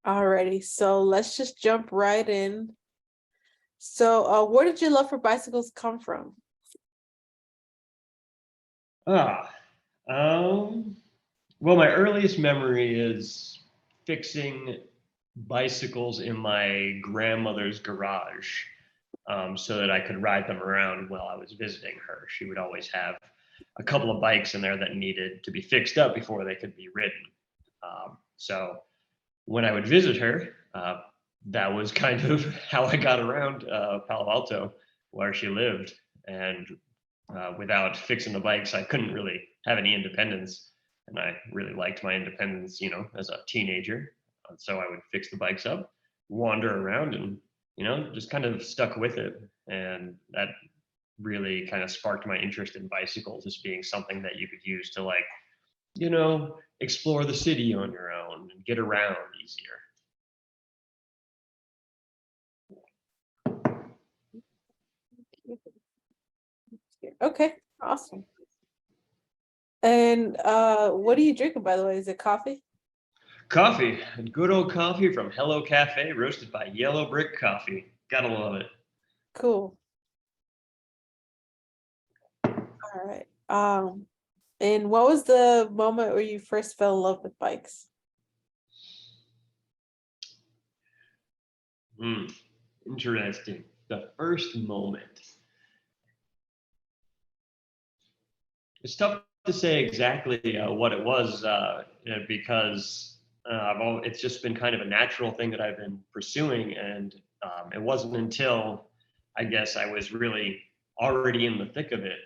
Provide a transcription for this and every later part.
Alrighty, so let's just jump right in. So, where did your love for bicycles come from? Ah, um, well, my earliest memory is fixing bicycles in my grandmother's garage, so that I could ride them around while I was visiting her. She would always have a couple of bikes in there that needed to be fixed up before they could be ridden. So when I would visit her, that was kind of how I got around Palo Alto, where she lived. And without fixing the bikes, I couldn't really have any independence. And I really liked my independence, as a teenager. So I would fix the bikes up, wander around, and just kind of stuck with it. And that really kind of sparked my interest in bicycles as being something that you could use to explore the city on your own and get around easier. Okay, awesome. And what are you drinking, by the way? Is it coffee? Coffee, good old coffee from Hello Cafe, roasted by Yellow Brick Coffee. Gotta love it. Cool. All right. And what was the moment where you first fell in love with bikes? Hmm, interesting. The first moment. It's tough to say exactly what it was because it's just been kind of a natural thing that I've been pursuing, and it wasn't until I guess I was really already in the thick of it,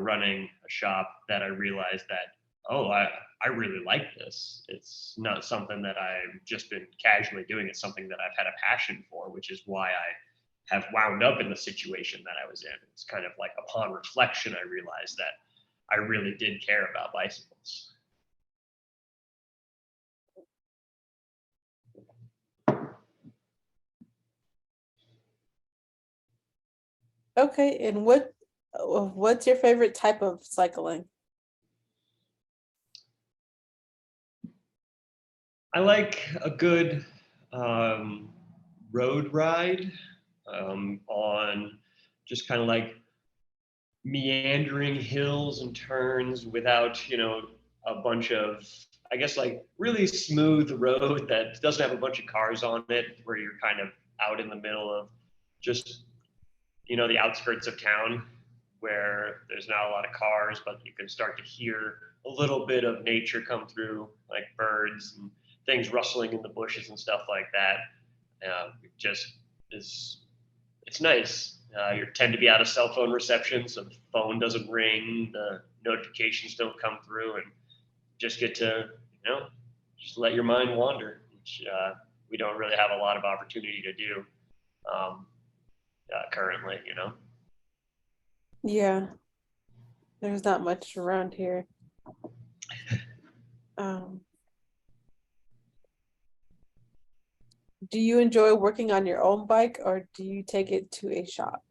running a shop, that I realized that I really like this. It's not something that I've just been casually doing. It's something that I've had a passion for, which is why I have wound up in the situation that I was in. It's kind of like upon reflection, I realized that I really did care about bicycles. Okay, and what's your favorite type of cycling? I like a good road ride on just kind of like meandering hills and turns without, a bunch of, I guess, like really smooth road that doesn't have a bunch of cars on it, where you're kind of out in the middle of just, the outskirts of town where there's not a lot of cars, but you can start to hear a little bit of nature come through, like birds and things rustling in the bushes and stuff like that. It just is, it's nice. You tend to be out of cell phone reception, so the phone doesn't ring, the notifications don't come through, and just get to, just let your mind wander, which we don't really have a lot of opportunity to do um, currently. Yeah, there's not much around here. Um, do you enjoy working on your own bike or do you take it to a shop?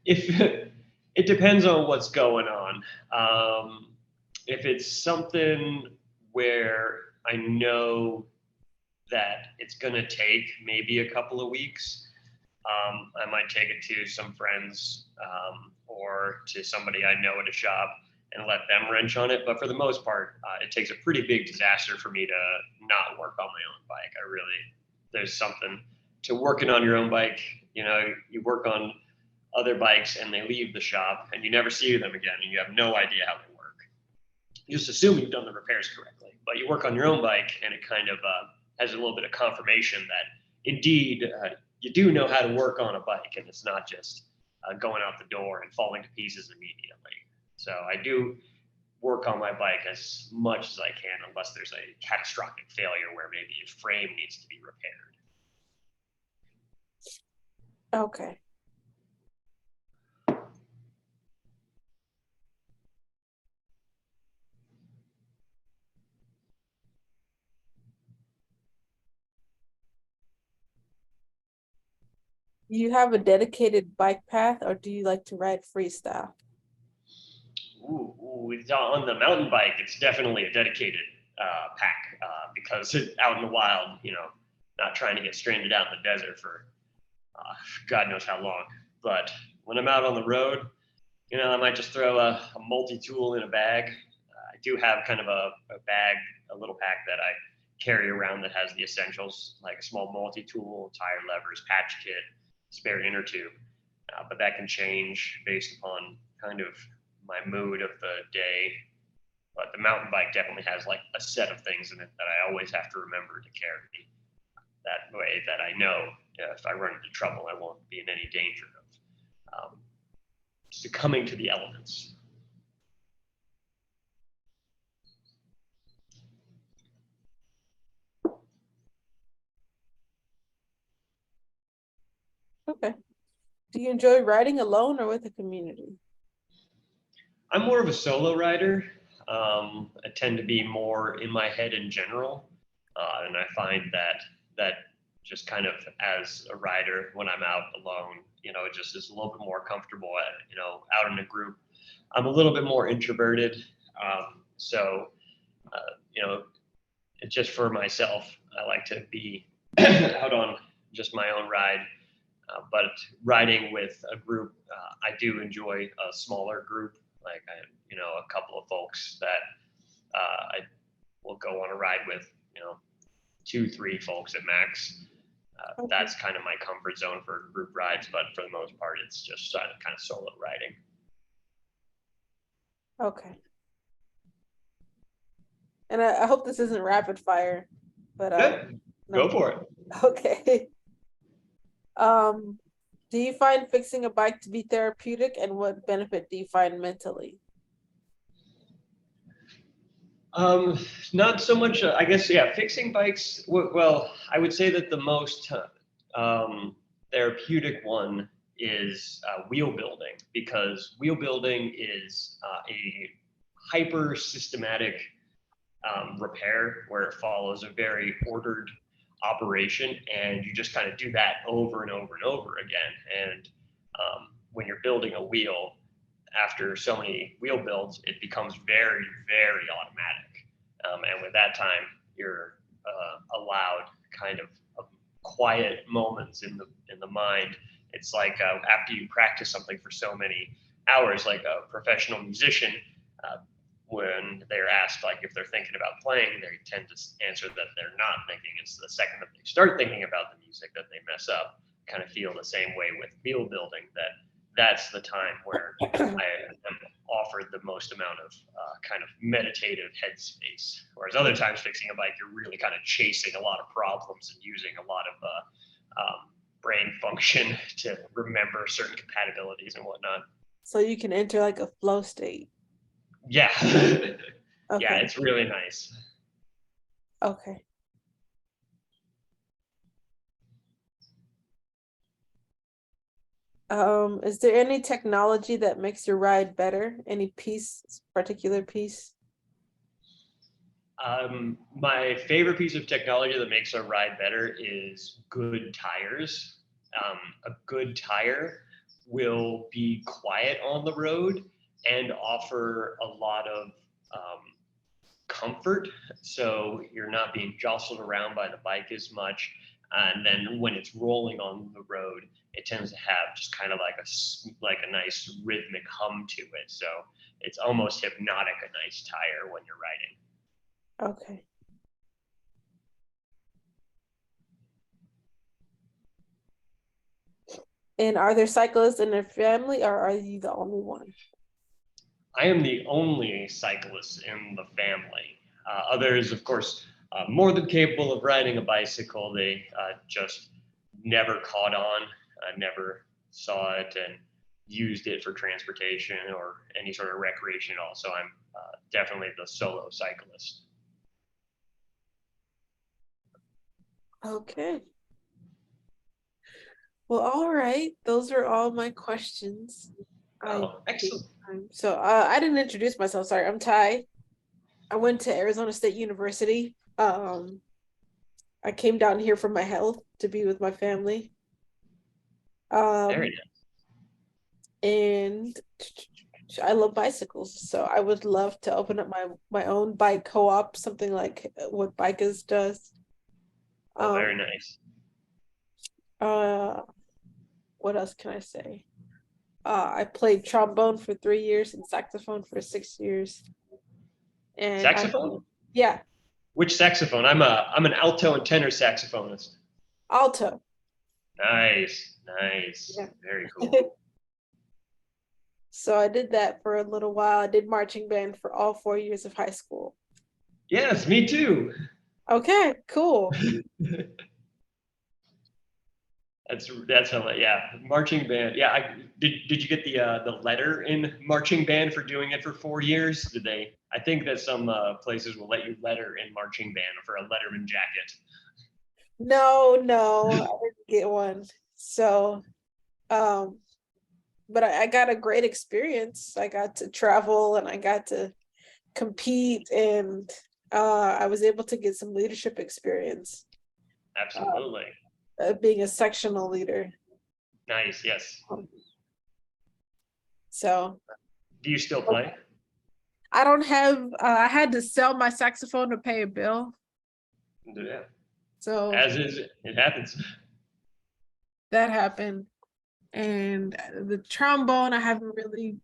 If it depends on what's going on. Um, if it's something where I know that it's going to take maybe a couple of weeks, I might take it to some friends or to somebody I know at a shop and let them wrench on it. But for the most part, it takes a pretty big disaster for me to not work on my own bike. There's something to working on your own bike. You work on other bikes and they leave the shop and you never see them again and you have no idea how they work. You just assume you've done the repairs correctly, but you work on your own bike and it kind of has a little bit of confirmation that indeed you do know how to work on a bike and it's not just going out the door and falling to pieces immediately. So I do work on my bike as much as I can, unless there's a catastrophic failure where maybe a frame needs to be repaired. Okay. Do you have a dedicated bike path or do you like to ride freestyle? It's on the mountain bike. It's definitely a dedicated pack because out in the wild, not trying to get stranded out in the desert for God knows how long. But when I'm out on the road, I might just throw a multi-tool in a bag. I do have kind of a bag, a little pack that I carry around that has the essentials, like a small multi-tool, tire levers, patch kit, spare inner tube. But that can change based upon kind of my mood of the day. But the mountain bike definitely has like a set of things in it that I always have to remember to carry. That way that I know if I run into trouble, I won't be in any danger of succumbing to the elements. Okay. Do you enjoy riding alone or with a community? I'm more of a solo rider. I tend to be more in my head in general, and I find that just kind of as a rider when I'm out alone, it just is a little bit more comfortable. Out in a group, I'm a little bit more introverted, so just for myself, I like to be out on just my own ride. But riding with a group, I do enjoy a smaller group, like a couple of folks that I will go on a ride with, 2, 3 folks at max. Okay. That's kind of my comfort zone for group rides, but for the most part, it's just kind of solo riding. Okay. And I hope this isn't rapid fire, but Good. no. Go for it. Okay. Do you find fixing a bike to be therapeutic, and what benefit do you find mentally? Not so much. I guess, yeah. Fixing bikes. Well, I would say that the most therapeutic one is wheel building, because wheel building is a hyper systematic repair where it follows a very ordered operation, and you just kind of do that over and over and over again. And when you're building a wheel, after so many wheel builds, it becomes very, very automatic. And with that time, you're allowed kind of quiet moments in the mind. It's like after you practice something for so many hours, like a professional musician, when they're asked like if they're thinking about playing, they tend to answer that they're not thinking. It's the second that they start thinking about the music that they mess up. Kind of feel the same way with wheel building, that's the time where I am offered the most amount of kind of meditative headspace. Whereas other times fixing a bike, you're really kind of chasing a lot of problems and using a lot of brain function to remember certain compatibilities and whatnot. So you can enter like a flow state. Yeah. Okay. Yeah, it's really nice. Okay. Is there any technology that makes your ride better? Any particular piece? My favorite piece of technology that makes a ride better is good tires. A good tire will be quiet on the road and offer a lot of comfort. So you're not being jostled around by the bike as much. And then when it's rolling on the road, it tends to have just kind of like a nice rhythmic hum to it. So it's almost hypnotic, a nice tire when you're riding. Okay. And are there cyclists in their family, or are you the only one? I am the only cyclist in the family. Others, of course, more than capable of riding a bicycle. They just never caught on, never saw it and used it for transportation or any sort of recreation at all. So I'm definitely the solo cyclist. Okay. Well, all right. Those are all my questions. Oh, excellent. So I didn't introduce myself. Sorry, I'm Ty. I went to Arizona State University. I came down here for my health to be with my family. There it is. And I love bicycles, so I would love to open up my own bike co-op, something like what Bikers does. Oh, very Um, nice. uh, what else can I say? I played trombone for 3 years and saxophone for 6 years, and Saxophone? yeah, Which saxophone? I'm an alto and tenor saxophonist. alto. Nice, nice, Yeah. very cool. So I did that for a little while. I did marching band for all 4 years of high school. Yes, me too. Okay, cool. That's how, yeah, marching band. Yeah, did you get the letter in marching band for doing it for 4 years? Did they? I think that some places will let you letter in marching band for a letterman jacket. No, no, I didn't get one. So, um, but I got a great experience. I got to travel and I got to compete, and I was able to get some leadership experience, Absolutely. being a sectional leader. Nice. Yes. Um, So Do you still play? I don't have, I had to sell my saxophone to pay a bill. Yeah. So As is, it happens. that happened. And the trombone, I haven't really,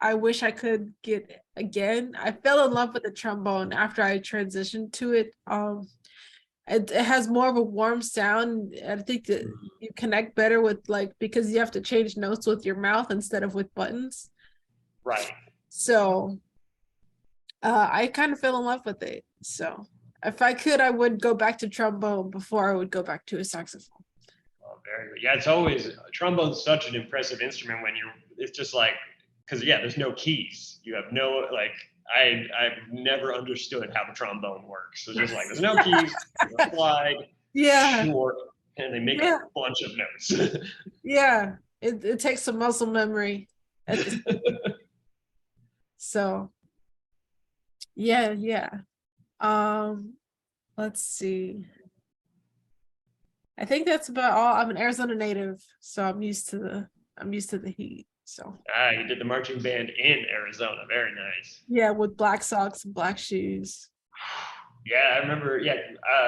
I wish I could get again. I fell in love with the trombone after I transitioned to it. It has more of a warm sound. I think that you connect better with, like, because you have to change notes with your mouth instead of with buttons. Right. So I kind of fell in love with it. So if I could, I would go back to trombone before I would go back to a saxophone. Oh, very good. Yeah, it's always trombone's such an impressive instrument when it's just like, because yeah, there's no keys. You have no like. I've never understood how the trombone works. So just like there's no keys, there's a slide, Yeah, short, and they make yeah, a bunch of notes. yeah. It takes some muscle memory at the so yeah, yeah. Um, let's see. I think that's about all. I'm an Arizona native, so I'm used to the heat. So You did the marching band in Arizona. Very nice. yeah, with black socks and black shoes. Yeah, I remember. Yeah,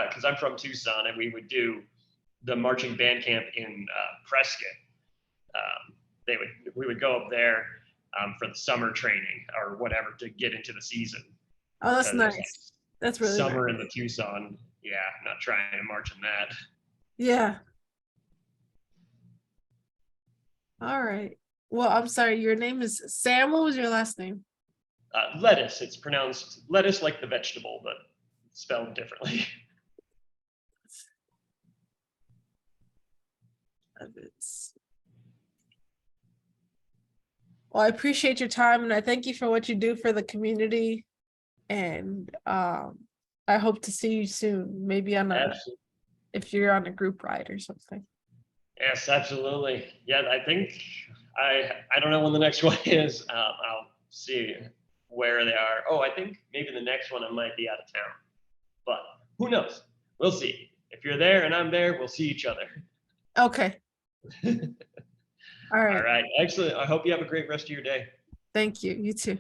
because I'm from Tucson, and we would do the marching band camp in Prescott. They would we would go up there for the summer training or whatever to get into the season. Oh, that's Because it's like nice. That's really nice. summer in the Tucson. Yeah, I'm not trying to march in that. Yeah. All right. Well, I'm sorry. Your name is Sam. What was your last name? Lettuce. It's pronounced lettuce like the vegetable, but spelled differently. Well, I appreciate your time and I thank you for what you do for the community. And I hope to see you soon. Maybe on Absolutely. if you're on a group ride or something. Yes, absolutely. Yeah, I think I don't know when the next one is. I'll see where they are. Oh, I think maybe the next one I might be out of town, but who knows? We'll see. If you're there and I'm there, we'll see each other. Okay. All right. All right. Excellent. I hope you have a great rest of your day. Thank you. You too.